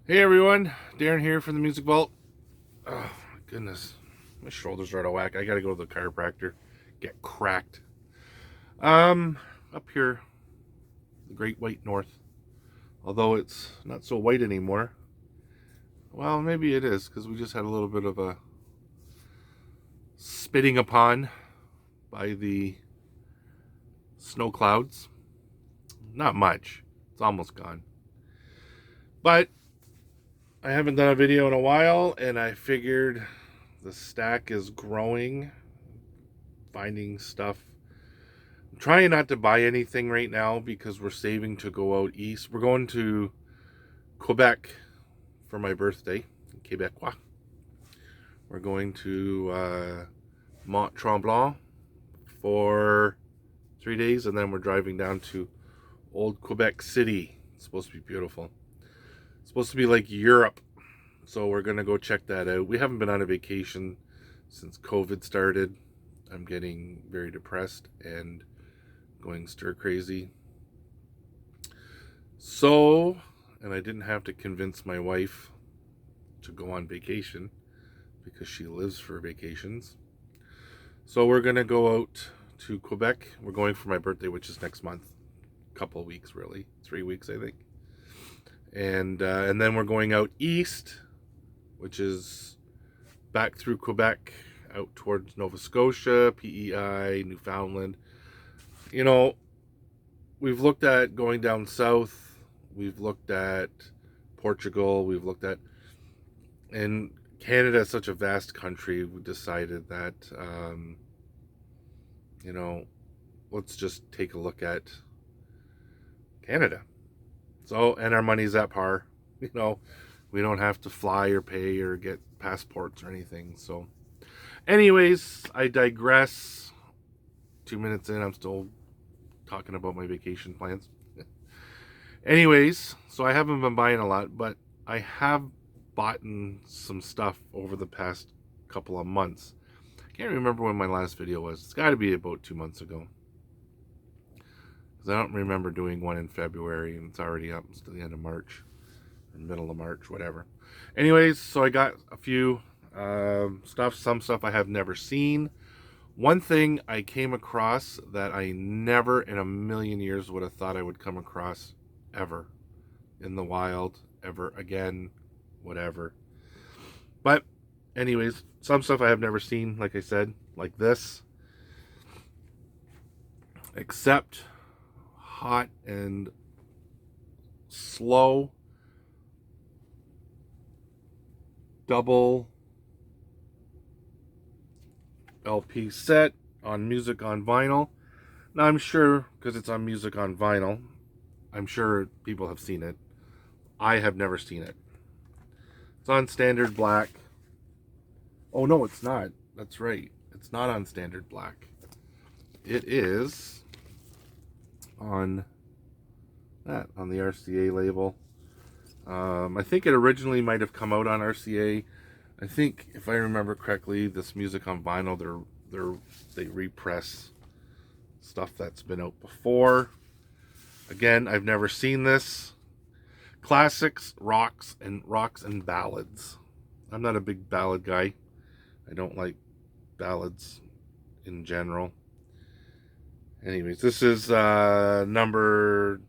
Hey everyone, Darren here from the Music Vault. Oh my goodness, my shoulders are out of whack. I gotta go to the chiropractor, get cracked. Um, Up here, the Great White North, although it's not so white anymore. Well, maybe it is because we just had a little bit of a spitting upon by the snow clouds. Not much. It's almost gone. But I haven't done a video in a while, and I figured the stack is growing. Finding stuff. I'm trying not to buy anything right now because we're saving to go out east. We're going to Quebec for my birthday, Quebecois. We're going to Mont Tremblant for 3 days, and then we're driving down to Old Quebec City. It's supposed to be beautiful. It's supposed to be like Europe, so we're gonna go check that out. We haven't been on a vacation since COVID started. I'm getting very depressed and going stir crazy. So, and I didn't have to convince my wife to go on vacation because she lives for vacations. So we're gonna go out to Quebec. We're going for my birthday, which is next month. A couple of weeks, really, 3 weeks, I think. And then we're going out east, which is back through Quebec, out towards Nova Scotia, PEI, Newfoundland. You know, we've looked at going down south. We've looked at Portugal. We've looked at, and Canada is such a vast country. We decided that, you know, let's just take a look at Canada. So, and our money's at par. You know, we don't have to fly or pay or get passports or anything. So, anyways, I digress. 2 minutes in, I'm still talking about my vacation plans. Anyways, so I haven't been buying a lot, but I have bought some stuff over the past couple of months. I can't remember when my last video was. It's got to be about 2 months ago. Because I don't remember doing one in February, and it's already up to the end of March, or middle of March, whatever. Anyways, so I got a few some stuff I have never seen. One thing I came across that I never in a million years would have thought I would come across ever in the wild, ever again, whatever. But anyways, some stuff I have never seen, like I said, like this. Except hot and slow double LP set on music on vinyl. Now I'm sure, because it's on music on vinyl, I'm sure people have seen it. I have never seen it. It's on standard black. Oh no, it's not. That's right. It's not on standard black. It is on the RCA label. I think it originally might have come out on RCA. I think, if I remember correctly, this music on vinyl, they repress stuff that's been out before. Again, I've never seen this. Classics, rocks and ballads. I'm not a big ballad guy. I don't like ballads in general. Anyways, this is number,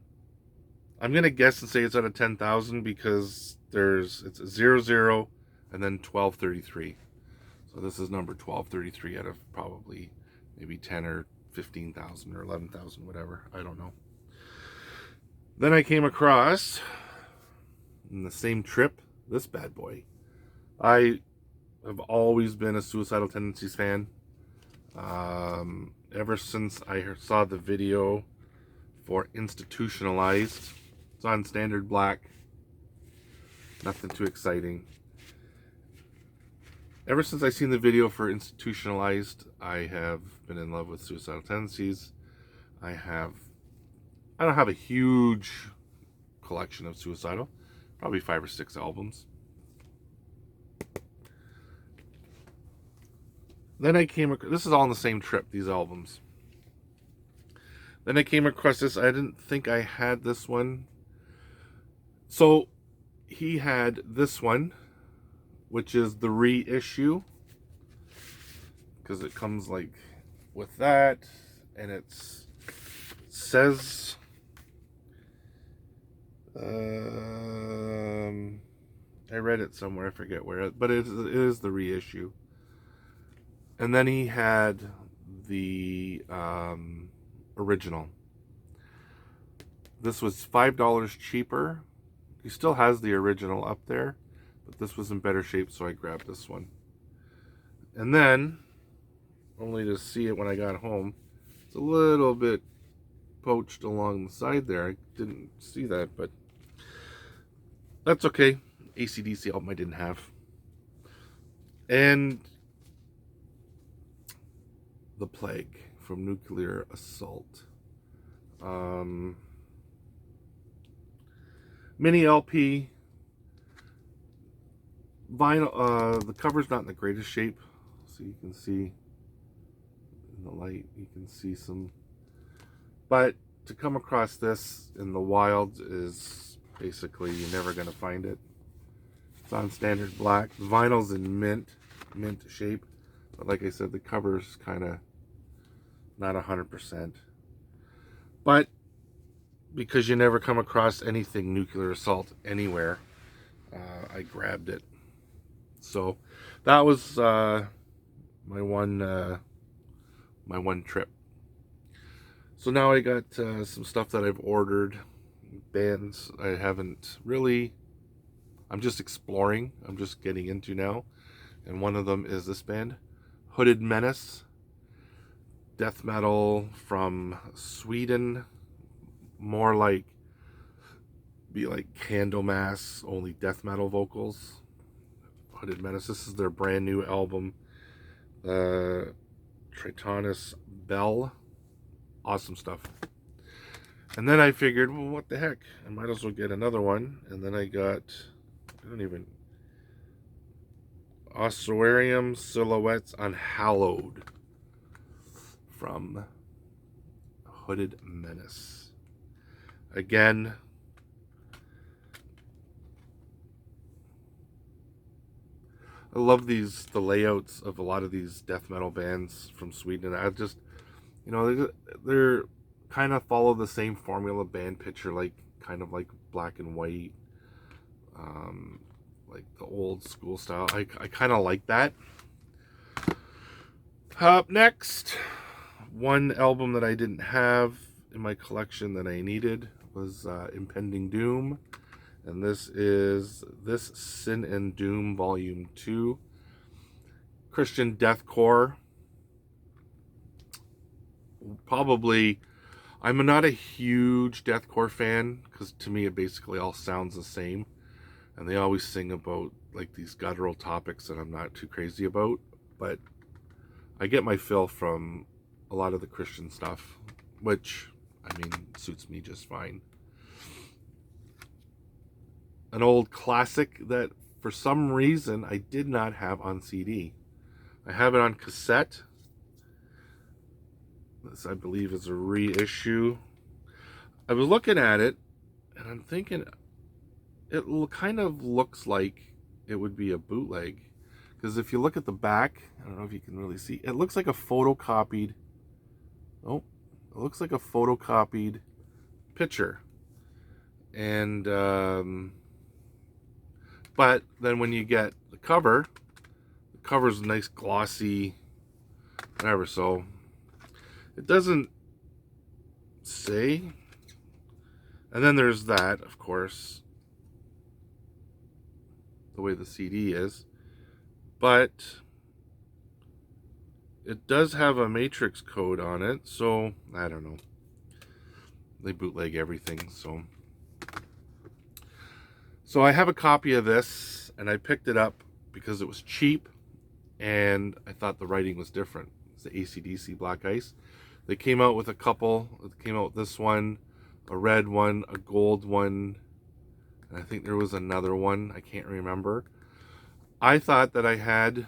I'm gonna guess and say it's out of 10,000 because it's a 00 and then 1233. So this is number 1233 out of probably maybe 10 or 15,000 or 11,000, whatever. I don't know. Then I came across, in the same trip, this bad boy. I have always been a Suicidal Tendencies fan. Ever since I saw the video for Institutionalized. It's on standard black. Nothing too exciting. Ever since I seen the video for Institutionalized, I have been in love with Suicidal Tendencies. I don't have a huge collection of Suicidal. Probably 5 or 6 albums. Then I came across, this is all on the same trip, these albums. Then I came across this. I didn't think I had this one. So he had this one, which is the reissue, because it comes like with that, and it says I read it somewhere, I forget where, but it is the reissue. And then he had the original. This was $5 cheaper. He still has the original up there, but this was in better shape, so I grabbed this one. And then, only to see it when I got home, it's a little bit poached along the side there. I didn't see that, but that's okay. AC/DC album I didn't have. And The Plague from Nuclear Assault. Mini LP. Vinyl. The cover's not in the greatest shape, so you can see in the light, you can see some. But to come across this in the wild is basically you're never going to find it. It's on standard black. The vinyl's in mint shape, but like I said, the cover's kind of not 100%. But because you never come across anything Nuclear Assault anywhere, I grabbed it. So that was my one trip. So now I got some stuff that I've ordered, bands I haven't really, I'm just exploring, I'm just getting into now. And one of them is this band, Hooded Menace, death metal from Sweden, more like, be like Candlemass, only death metal vocals. Hooded Menace, this is their brand new album, Tritonus Bell. Awesome stuff. And then I figured, well, what the heck, I might as well get another one. And then I got, Ossuarium Silhouettes Unhallowed from Hooded Menace. Again, I love the layouts of a lot of these death metal bands from Sweden. I just, they're kind of follow the same formula band picture, like kind of like black and white, like the old school style. I kind of like that. Up next, one album that I didn't have in my collection that I needed was Impending Doom, and this is Sin and Doom Volume 2, Christian deathcore. Probably, I'm not a huge deathcore fan, because to me it basically all sounds the same, and they always sing about like these guttural topics that I'm not too crazy about, but I get my fill from a lot of the Christian stuff, which, I mean, suits me just fine. An old classic that for some reason I did not have on CD. I have it on cassette. This, I believe, is a reissue. I was looking at it, and I'm thinking, it kind of looks like it would be a bootleg. Because if you look at the back, I don't know if you can really see, it looks like a photocopied, it looks like a photocopied picture. And, but then when you get the cover's a nice glossy, whatever, so it doesn't say. And then there's that, of course, the way the CD is. But it does have a matrix code on it, so I don't know. They bootleg everything, so. So I have a copy of this, and I picked it up because it was cheap, and I thought the writing was different. It's the AC/DC Black Ice. They came out with a couple. They came out with this one, a red one, a gold one, and I think there was another one. I can't remember. I thought that I had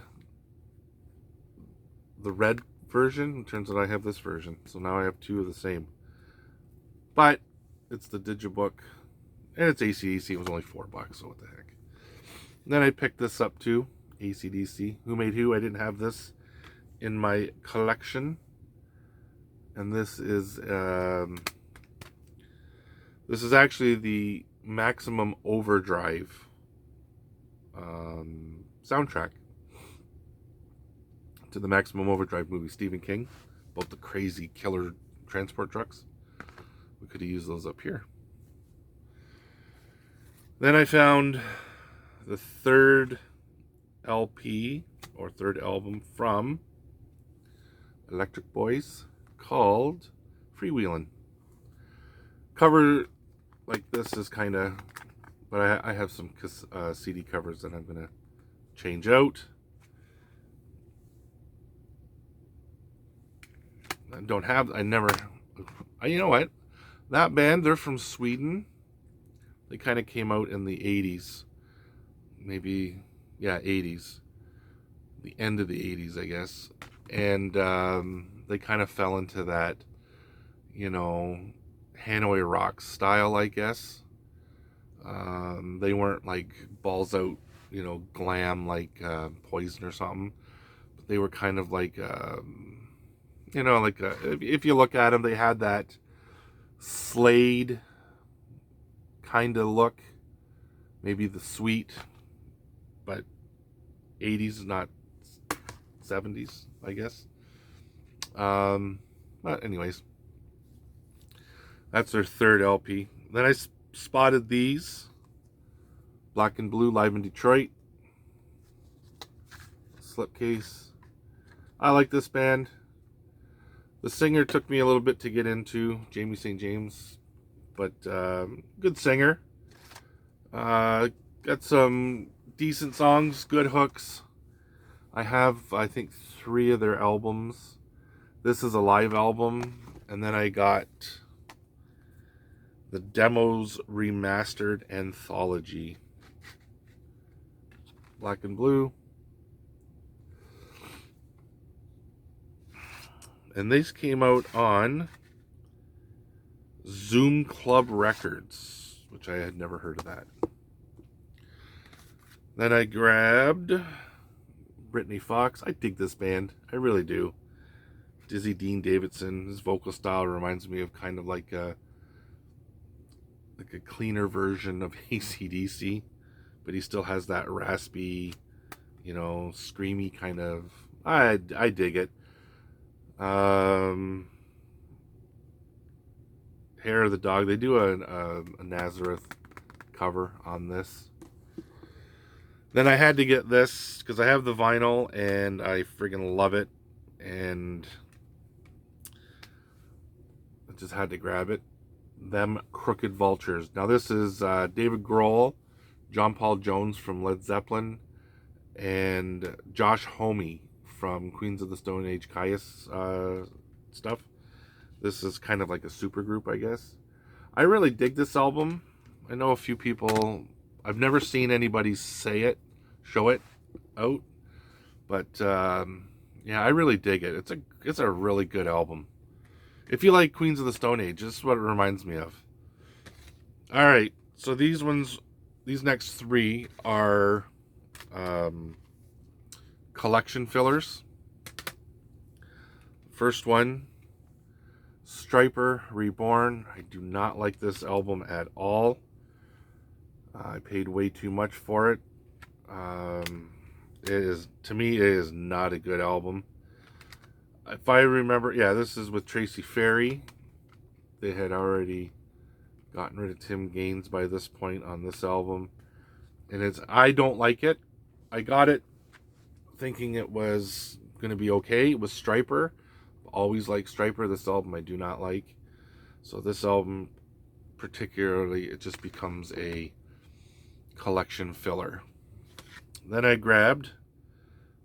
the red version. It turns out I have this version. So now I have two of the same. But it's the Digibook And it's AC/DC. It was only $4, so what the heck. And then I picked this up too. AC/DC. Who Made Who? I didn't have this in my collection. And this is actually the Maximum Overdrive soundtrack to the Maximum Overdrive movie, Stephen King, about the crazy killer transport trucks. We could have used those up here. Then I found the third LP or third album from Electric Boys called Freewheelin'. Cover like this is kind of, but I have some CD covers that I'm going to change out. You know what? That band, they're from Sweden. They kind of came out in the 80s. Maybe, yeah, 80s. The end of the 80s, I guess. And they kind of fell into that, you know, Hanoi rock style, I guess. They weren't like balls out, you know, glam like Poison or something. But they were kind of like, you know, like if you look at them, they had that Slade kind of look. Maybe the Sweet, but 80s, not 70s, I guess. But anyways, that's their third LP. Then I spotted these. Black and Blue, live in Detroit. Slipcase. I like this band. The singer took me a little bit to get into, Jamie St. James, but good singer. Got some decent songs, good hooks. I have, I think, 3 of their albums. This is a live album, and then I got the Demos Remastered Anthology. Black and Blue. And these came out on Zoom Club Records, which I had never heard of that. Then I grabbed Brittany Fox. I dig this band. I really do. Dizzy Dean Davidson. His vocal style reminds me of kind of like a cleaner version of AC/DC, but he still has that raspy, you know, screamy kind of. I dig it. Hair of the Dog. They do a Nazareth cover on this. Then I had to get this because I have the vinyl and I friggin' love it, and I just had to grab it. Them Crooked Vultures. Now this is David Grohl, John Paul Jones from Led Zeppelin, and Josh Homme from Queens of the Stone Age Caius stuff. This is kind of like a super group, I guess. I really dig this album. I know a few people, I've never seen anybody show it out, but yeah, I really dig it. It's a really good album. If you like Queens of the Stone Age, this is what it reminds me of. All right, so these next 3 are collection fillers. First one, Stryper Reborn. I do not like this album at all. I paid way too much for it. To me, it is not a good album. If I remember, yeah, this is with Tracy Ferry. They had already gotten rid of Tim Gaines by this point on this album. And I don't like it. I got it thinking it was going to be okay. It was Stryper. Always like Stryper. This album I do not like. So this album particularly, it just becomes a collection filler. Then I grabbed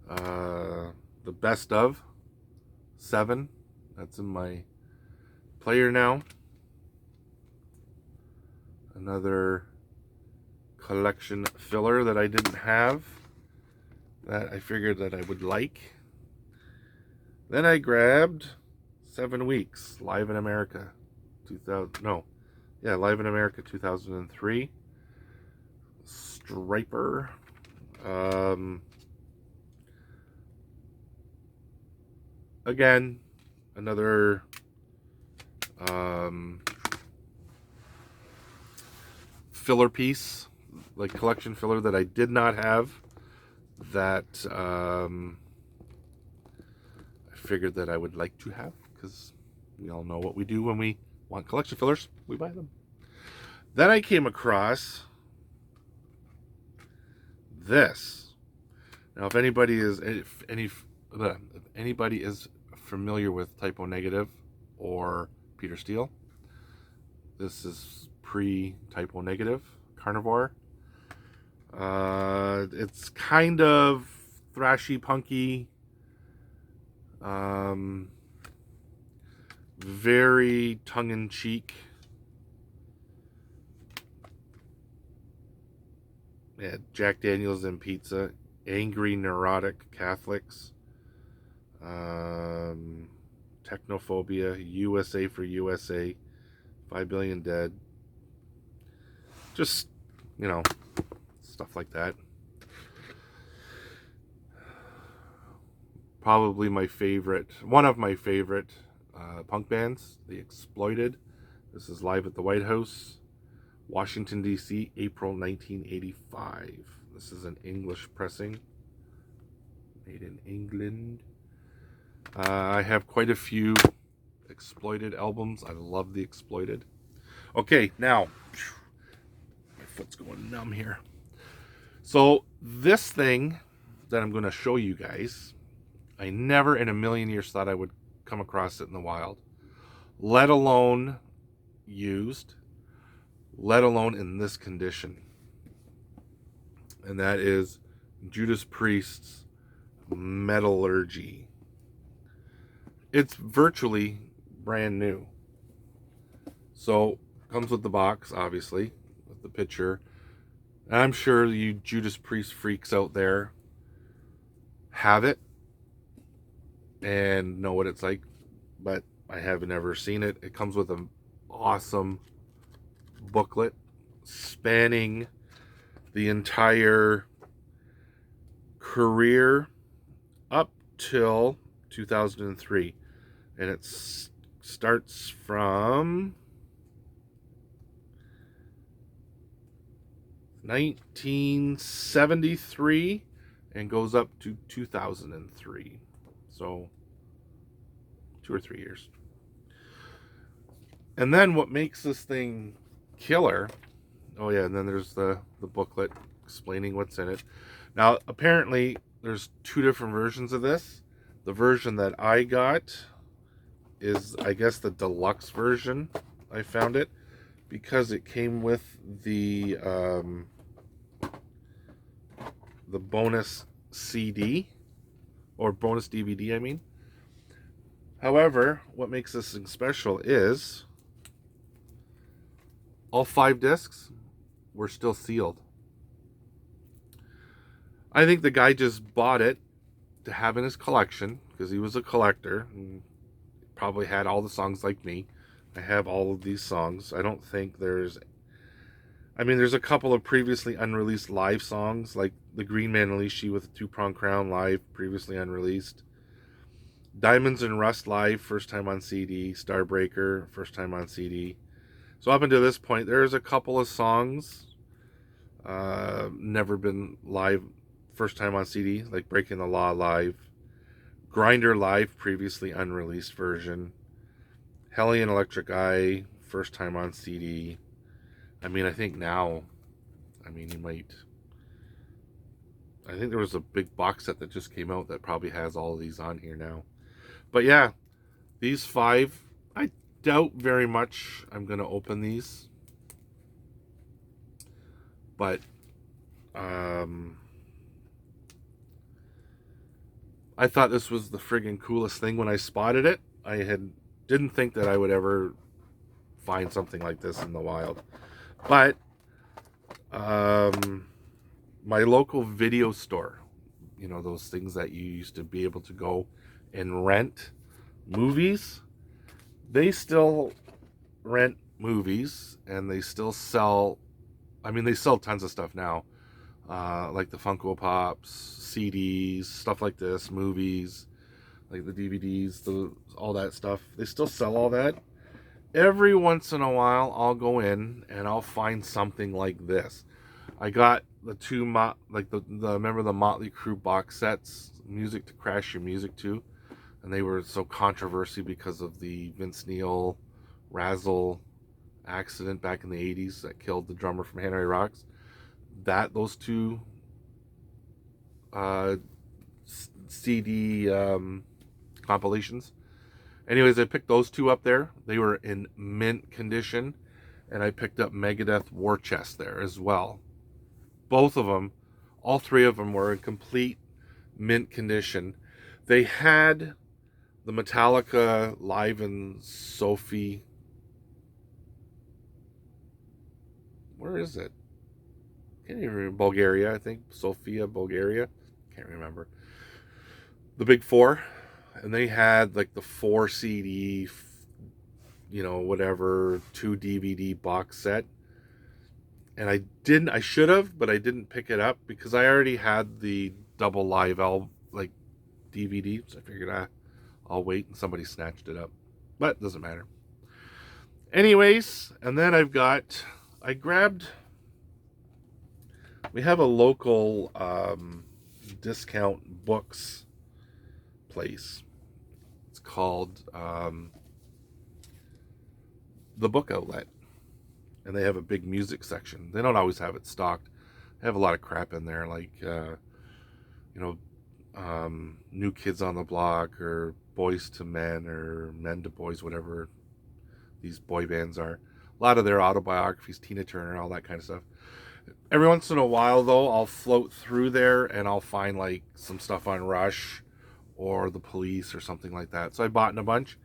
the Best of 7. That's in my player now. Another collection filler that I didn't have, that I figured that I would like. Then I grabbed 7 Weeks, Live in America, Yeah, Live in America 2003. Striper. Again, another filler piece, like collection filler that I did not have, that I figured that I would like to have, because we all know what we do when we want collection fillers. We buy them. Then I came across this. Now, if anybody is familiar with Typo Negative or Peter Steele, this is pre-Typo Negative Carnivore. It's kind of thrashy, punky, very tongue-in-cheek. Yeah, Jack Daniels and Pizza, Angry Neurotic Catholics, Technophobia, USA for USA, 5 Billion Dead. Just, stuff like that. Probably one of my favorite punk bands, The Exploited. This is Live at the White House, Washington, D.C., April 1985. This is an English pressing, made in England. I have quite a few Exploited albums. I love The Exploited. Okay, now, my foot's going numb here. So this thing that I'm going to show you guys, I never in a million years thought I would come across it in the wild, let alone used, let alone in this condition. And that is Judas Priest's Metallurgy. It's virtually brand new. So, comes with the box, obviously, with the picture. And I'm sure you Judas Priest freaks out there have it and know what it's like, but I haven't ever seen it. It comes with an awesome booklet spanning the entire career up till 2003, and it starts from 1973 and goes up to 2003. So 2 or 3 years. And then what makes this thing killer, oh yeah, and then there's the booklet explaining what's in it. Now, apparently, there's 2 different versions of this. The version that I got is, I guess, the deluxe version. I found it because it came with the bonus CD, or bonus DVD, I mean. However, what makes this thing special is all 5 discs were still sealed. I think the guy just bought it to have in his collection because he was a collector and probably had all the songs like me. I have all of these songs. I don't think there's a couple of previously unreleased live songs, like the Green Man Alishi with a 2-prong crown live, previously unreleased. Diamonds and Rust live, first time on CD. Starbreaker, first time on CD. So up until this point, there's a couple of songs never been live, first time on CD, like Breaking the Law live. Grinder live, previously unreleased version. Hellion Electric Eye, first time on CD. I think now, you might. I think there was a big box set that just came out that probably has all of these on here now. But yeah, these 5, I doubt very much I'm going to open these. But I thought this was the friggin' coolest thing when I spotted it. Didn't think that I would ever find something like this in the wild. But my local video store, those things that you used to be able to go and rent movies, they still rent movies, and they still sell. I mean, they sell tons of stuff now, like the Funko Pops, CDs, stuff like this, movies, like the DVDs, all that stuff. They still sell all that. Every once in a while, I'll go in and I'll find something like this. I got the two remember the Motley Crue box sets, Music to Crash Your Music To, and they were so controversial because of the Vince Neil Razzle accident back in the 80s that killed the drummer from Hanoi Rocks. Those two CD compilations. Anyways, I picked those two up there. They were in mint condition, and I picked up Megadeth War Chest there as well. Both of them, all three of them were in complete mint condition. They had the Metallica Live in Sophie. Where is it? Can't even remember. Bulgaria, I think. Sofia, Bulgaria. Can't remember. The big four. And they had like the 4 CD, whatever, 2 DVD box set. And I should have, but I didn't pick it up because I already had the double live album, like DVD. So I figured I'll wait, and somebody snatched it up. But it doesn't matter. Anyways, and then we have a local discount books place. It's called The Book Outlet. And they have a big music section. They don't always have it stocked. They have a lot of crap in there, like, New Kids on the Block, or Boys to Men, or Men to Boys, whatever these boy bands are. A lot of their autobiographies, Tina Turner, all that kind of stuff. Every once in a while, though, I'll float through there and I'll find like some stuff on Rush or the Police or something like that. So I bought in a bunch.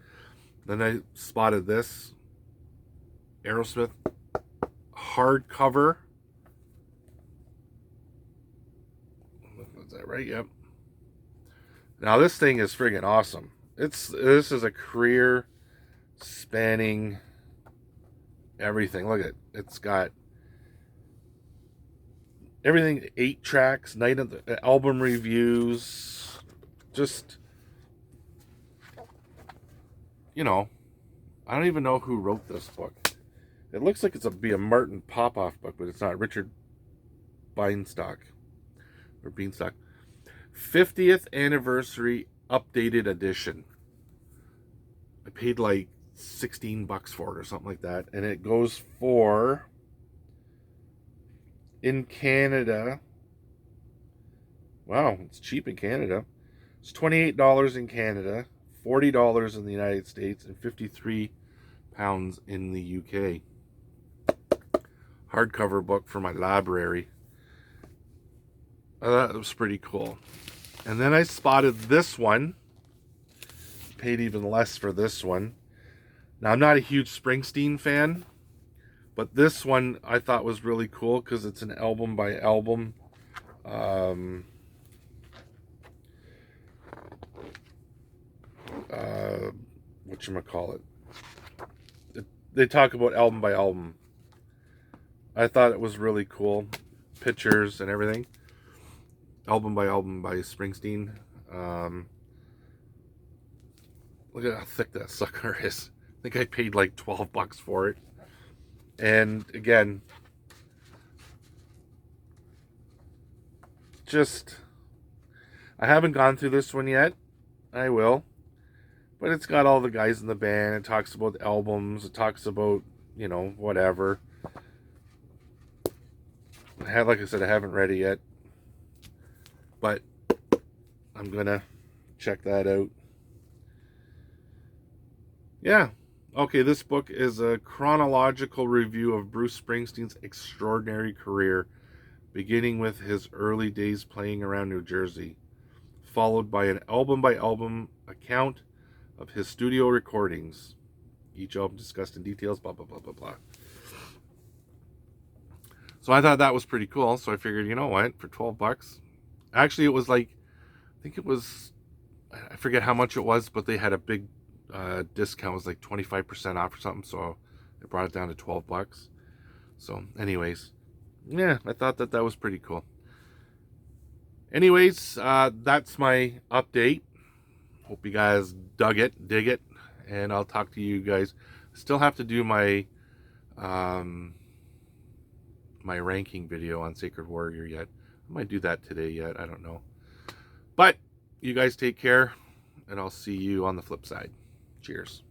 Then I spotted this Aerosmith hardcover. Is that right? Yep. Now this thing is friggin' awesome. This is a career spanning everything. Look at it. It's got everything, 8 tracks, night of the album reviews, just, I don't even know who wrote this book. It looks like it's be a Martin Popoff book, but it's not. Richard Beanstalk. 50th anniversary updated edition. I paid like $16 for it or something like that, and it goes for, in Canada, wow, it's cheap in Canada. It's $28 in Canada, $40 in the United States, and £53 in the UK. Hardcover book for my library. That was pretty cool. And then I spotted this one. Paid even less for this one. Now, I'm not a huge Springsteen fan, but this one I thought was really cool because it's an album by album. Whatchamacallit? They talk about album by album. I thought it was really cool. Pictures and everything. Album by Springsteen. Look at how thick that sucker is. I think I paid like $12 for it. And again, I haven't gone through this one yet. I will. But it's got all the guys in the band. It talks about albums. It talks about, whatever. Like I said, I haven't read it yet. But I'm going to check that out. Yeah. Okay, this book is a chronological review of Bruce Springsteen's extraordinary career, beginning with his early days playing around New Jersey, followed by an album-by-album account of his studio recordings. Each album discussed in details, blah, blah, blah, blah, blah. So I thought that was pretty cool, so I figured, you know what, for $12, actually it was like, I forget how much it was, but they had a big discount. It was like 25% off or something, so It brought it down to $12. So anyways, yeah, I thought that was pretty cool. Anyways, that's my update. Hope you guys dig it, and I'll talk to you guys. Still have to do my my ranking video on Sacred Warrior yet. I might do that today yet, I don't know. But you guys take care, and I'll see you on the flip side. Cheers.